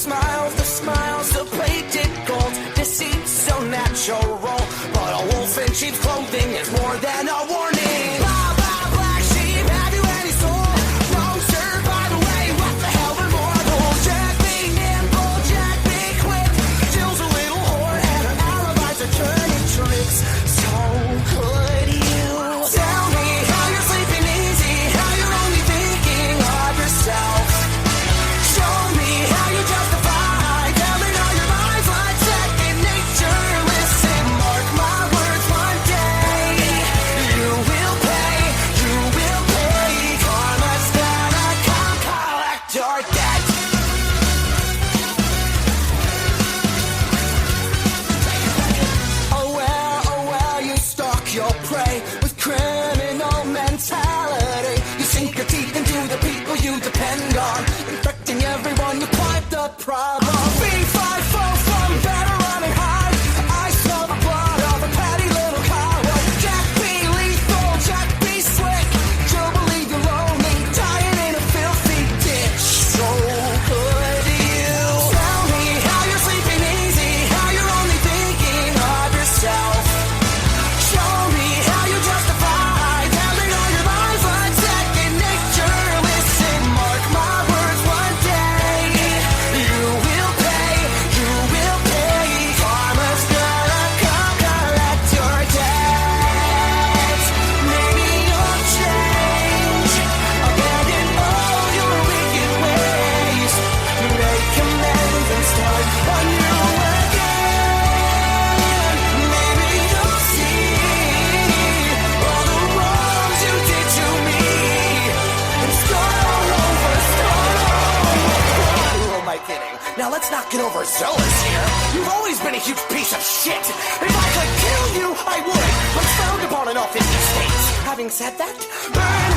the smiles, the plated gold, deceit so natural. But a wolf in sheep's clothing is more than a warning. Blah, blah, black sheep, have you any soul? Wrong, sir, by the way, what the hell we're mortal? Jack be nimble, Jack be quick. Jill's a little whore and her alibis are turning tricks. So could you tell me how you're sleeping easy, how you're only thinking of yourself? Show me how you justify telling all your lies like second nature. Listen, mark my words, one day you will pay, you will pay. Karma's gonna come collect your debt. Oh well, you stalk your prey with criminal mentality. You sink your teeth into the people you depend on, infecting everyone, you're quite the problem. B5 from better running high. I smell the blood of a petty little coward. Jack be lethal, Jack be slick. You'll believe you're lonely, dying in a filthy ditch. So could you tell me how you're sleeping easy, how you're only thinking of yourself? Show me how you justify telling all your lies like second nature. Listen, mark my words, one day you will pay, you will pay. Karma's gonna come collect your debt. Maybe you'll change, abandon all your wicked ways, make amends and start anew again. Maybe you'll see all the wrongs you did to me and start all over, start all over. Who am I kidding? Now let's not get overzealous here. You've always been a huge piece of shit. If I could kill you, I would. I'm frowned upon in all 50 states. Having said that, burn